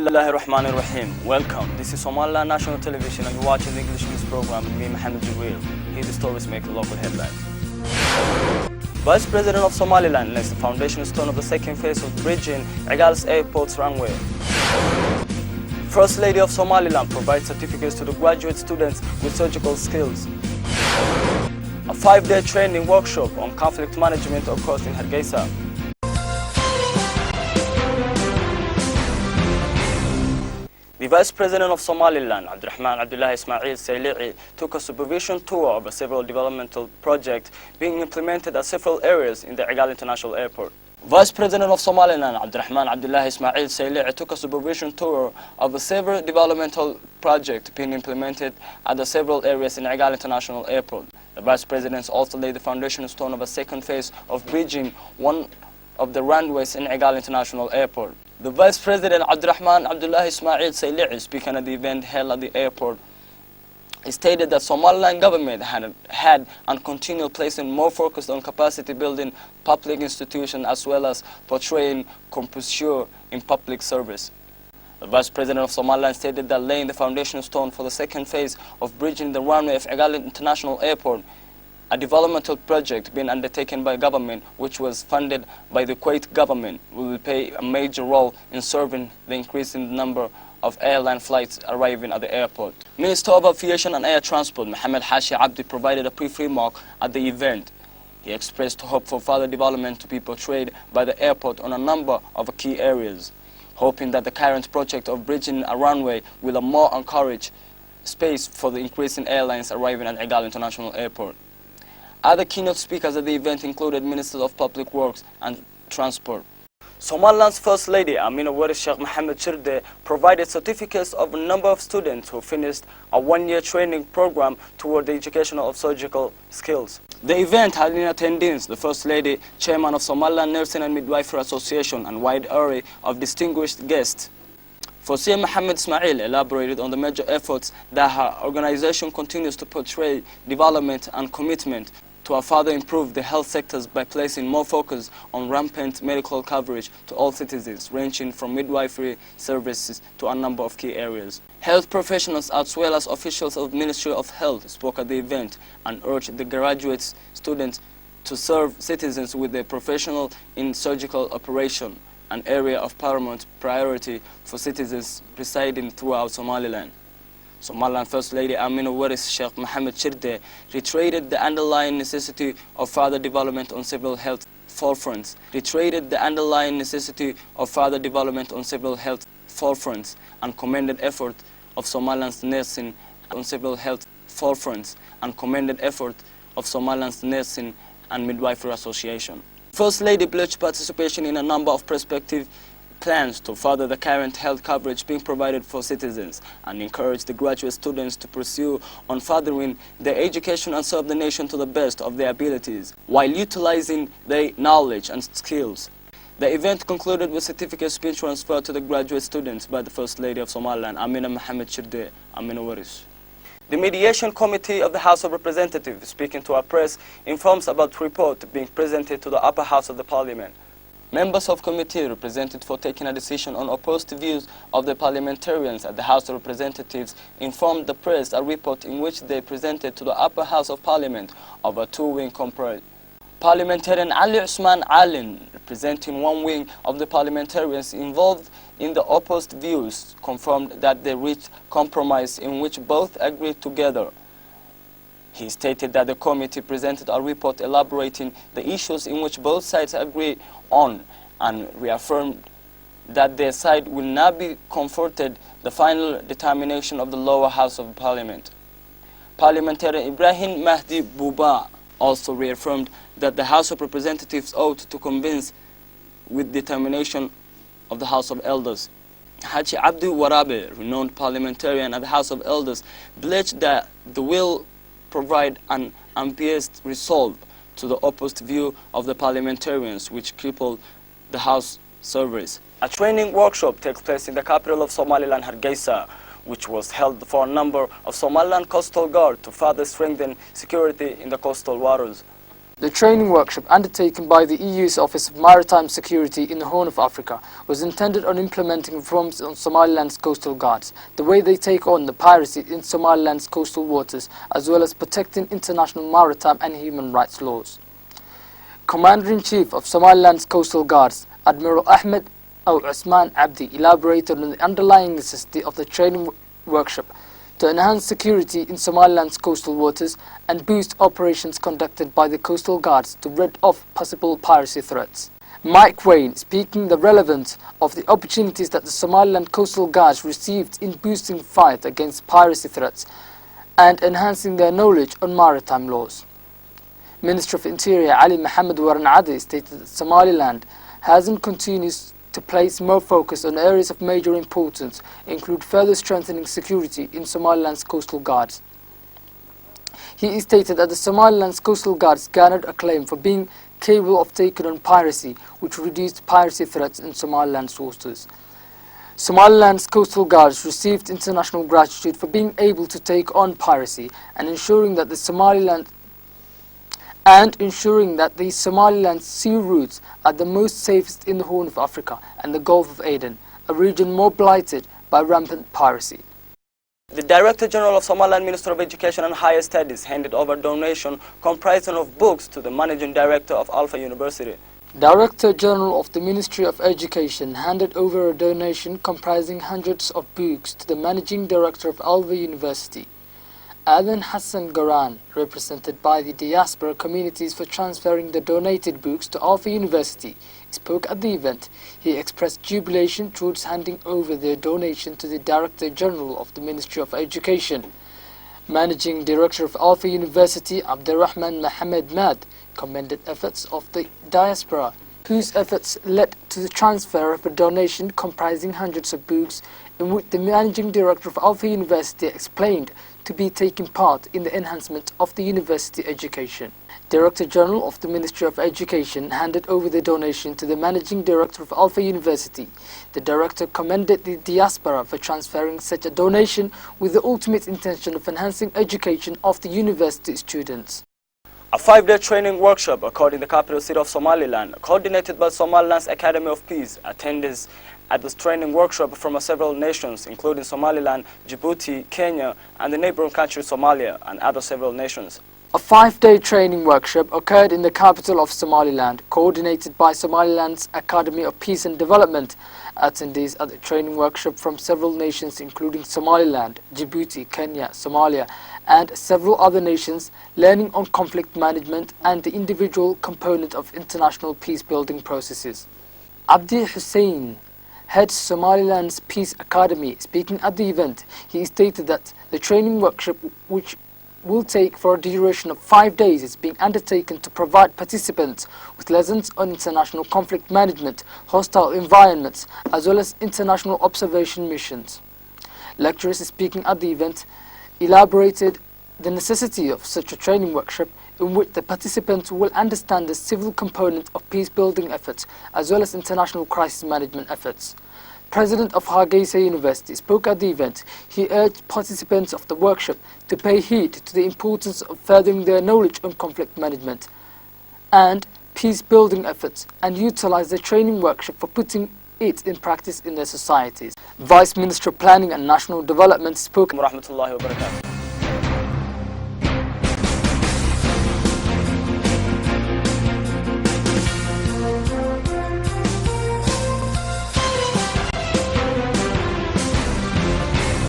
Bismillahirrahmanirrahim. Welcome. This is Somaliland National Television and you're watching the English news program with me, Mohammed Jibril. Here the stories make the local headlines. Vice President of Somaliland lays the foundation stone of the second phase of bridging Egal's airport's runway. First Lady of Somaliland provides certificates to the graduate students with surgical skills. A 5-day training workshop on conflict management occurs in Hargeisa. The Vice President of Somaliland, Abdurrahman Abdullah Ismail Sayli'i, took a supervision tour of several developmental projects being implemented at several areas in the Egal International Airport. Vice President of Somaliland, Abdurrahman Abdullah Ismail Sayli'i, took a supervision tour of several developmental projects being implemented at the several areas in Egal International Airport. The Vice President also laid the foundation stone of a second phase of bridging one of the runways in Egal International Airport. The Vice President Abdurrahman Abdullah Ismail Sayli'i, speaking at the event held at the airport, stated that Somaliland government had and continued placing more focus on capacity building public institutions as well as portraying composure in public service. The Vice President of Somaliland stated that laying the foundation stone for the second phase of bridging the runway of Egal International Airport, a developmental project being undertaken by government which was funded by the Kuwait government, will play a major role in serving the increasing number of airline flights arriving at the airport. Minister of Aviation and Air Transport, Mohammed Hashi Abdi, provided a brief remark at the event. He expressed hope for further development to be portrayed by the airport on a number of key areas, hoping that the current project of bridging a runway will more encourage space for the increasing airlines arriving at Egal International Airport. Other keynote speakers at the event included Ministers of Public Works and Transport. Somaliland's First Lady, Amina Waris Sheikh Mohammed Shirde, provided certificates of a number of students who finished a one-year training program toward the education of surgical skills. The event had in attendance the First Lady, Chairman of Somaliland Nursing and Midwifery Association, and wide array of distinguished guests. Fosir Mohammed Ismail elaborated on the major efforts that her organization continues to portray development and commitment to further improve the health sectors by placing more focus on rampant medical coverage to all citizens, ranging from midwifery services to a number of key areas. Health professionals as well as officials of the Ministry of Health spoke at the event and urged the graduate students to serve citizens with a professional in surgical operation, an area of paramount priority for citizens residing throughout Somaliland. Somaliland First Lady Amina Waris Sheikh Mohammed Shirde reiterated the underlying necessity of further development on several health forefronts. And commended effort of Somaliland's nursing and midwifery association. First Lady pledged participation in a number of prospective plans to further the current health coverage being provided for citizens and encourage the graduate students to pursue on furthering their education and serve the nation to the best of their abilities while utilizing their knowledge and skills. The event concluded with certificates being transferred to the graduate students by the First Lady of Somaliland, Amina Mohammed Shirde, Amina Waris. The Mediation Committee of the House of Representatives, speaking to our press, informs about the report being presented to the upper house of the Parliament. Members of committee represented for taking a decision on opposed views of the parliamentarians at the House of Representatives informed the press a report in which they presented to the upper house of Parliament of a two-wing compromise. Parliamentarian Ali Usman Alin, representing one wing of the parliamentarians involved in the opposed views, confirmed that they reached compromise in which both agreed together. He stated that the committee presented a report elaborating the issues in which both sides agree on and reaffirmed that their side will not be comforted the final determination of the lower house of Parliament. Parliamentarian Ibrahim Mahdi Buba also reaffirmed that the House of Representatives ought to convince with determination of the House of Elders. Haji Abdi Warabe, renowned parliamentarian at the House of Elders, pledged that the will provide an unbiased resolve to the opposed view of the parliamentarians which cripple the House service. A training workshop takes place in the capital of Somaliland, Hargeisa, which was held for a number of Somaliland Coastal Guard to further strengthen security in the coastal waters. The training workshop undertaken by the EU's Office of Maritime Security in the Horn of Africa was intended on implementing reforms on Somaliland's coastal guards, the way they take on the piracy in Somaliland's coastal waters, as well as protecting international maritime and human rights laws. Commander-in-Chief of Somaliland's coastal guards, Admiral Ahmed Usman Abdi, elaborated on the underlying necessity of the training workshop to enhance security in Somaliland's coastal waters and boost operations conducted by the coastal guards to rid off possible piracy threats. Mike Wayne, speaking the relevance of the opportunities that the Somaliland coastal guards received in boosting fight against piracy threats and enhancing their knowledge on maritime laws. Minister of Interior Ali Mohammed Waran Adi stated that Somaliland hasn't continues to place more focus on areas of major importance, include further strengthening security in Somaliland's coastal guards. He stated that the Somaliland's coastal guards garnered acclaim for being capable of taking on piracy, which reduced piracy threats in Somaliland's waters. Somaliland's coastal guards received international gratitude for being able to take on piracy and ensuring that the Somaliland sea routes are the most safest in the Horn of Africa and the Gulf of Aden, a region more blighted by rampant piracy. The Director General of Somaliland Ministry of Education and Higher Studies handed over a donation comprising of books to the Managing Director of Alpha University. Director General of the Ministry of Education handed over a donation comprising hundreds of books to the Managing Director of Alpha University. Adan Hassan Garan, represented by the diaspora communities for transferring the donated books to Alpha University, spoke at the event. He expressed jubilation towards handing over the donation to the Director General of the Ministry of Education. Managing Director of Alpha University, Abdurrahman Mohammed Mad, commended efforts of the diaspora, whose efforts led to the transfer of a donation comprising hundreds of books, in which the Managing Director of Alpha University explained to be taking part in the enhancement of the university education. Director General of the Ministry of Education handed over the donation to the Managing Director of Alpha University. The Director commended the diaspora for transferring such a donation with the ultimate intention of enhancing education of the university students. A 5-day training workshop occurred in the capital city of Somaliland, coordinated by Somaliland's Academy of Peace. Attendees at this training workshop from several nations, including Somaliland, Djibouti, Kenya, and the neighboring country Somalia, and other several nations. A 5-day training workshop occurred in the capital of Somaliland, coordinated by Somaliland's Academy of Peace and Development. Attendees at the training workshop from several nations, including Somaliland, Djibouti, Kenya, Somalia, and several other nations, learning on conflict management and the individual component of international peace-building processes. Abdi Hussein heads Somaliland's Peace Academy. Speaking at the event, he stated that the training workshop, which will take for a duration of 5 days, is being undertaken to provide participants with lessons on international conflict management, hostile environments, as well as international observation missions. Lecturers speaking at the event elaborated the necessity of such a training workshop in which the participants will understand the civil component of peace-building efforts as well as international crisis management efforts. President of Hargeisa University spoke at the event. He urged participants of the workshop to pay heed to the importance of furthering their knowledge on conflict management and peace-building efforts and utilize the training workshop for putting it in practice in their societies. Vice Minister of Planning and National Development spoke.